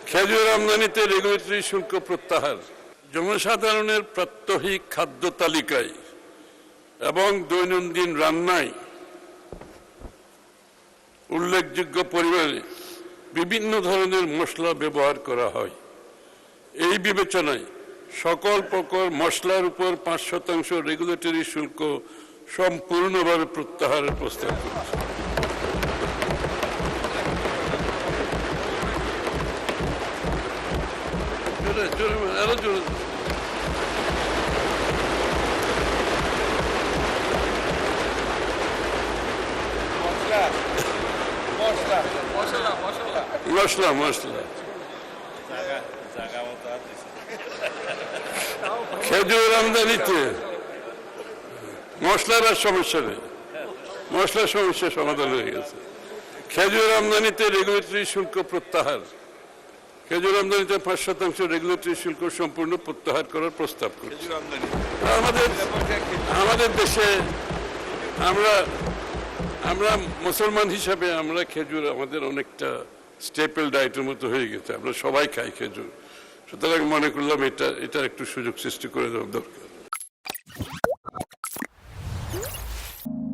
খেজুর আমদানিতে রেগুলেটরি শুল্ক প্রত্যাহার জনসাধারণের প্রাত্যহিক খাদ্য তালিকায় এবং দৈনন্দিন রান্নায় উল্লেখযোগ্য পরিমাণে বিভিন্ন ধরনের মশলা ব্যবহার করা হয়। এই বিবেচনায় সকল প্রকার মশলার উপর 5% রেগুলেটরি শুল্ক সম্পূর্ণভাবে প্রত্যাহারের প্রস্তাব করেছে। মশলা মশলা খেজুর আমদানিতে মশলার আর সমস্যা নেই, মশলার সমস্যা সমাধান হয়ে গেছে। খেজুর আমদানিতে রেগুলেটরি শুল্ক প্রত্যাহার খেজুর আমদানিতে 5% রেগুলেটরি শুল্ক সম্পূর্ণ প্রত্যাহার করার প্রস্তাব করছে। আমাদের দেশে আমরা মুসলমান হিসাবে আমরা খেজুর আমাদের অনেকটা স্টেপল ডায়েটের মতো হয়ে গেছে, আমরা সবাই খাই খেজুর। সুতরাং মনে করলাম এটা একটু সুযোগ সৃষ্টি করে দেওয়া দরকার।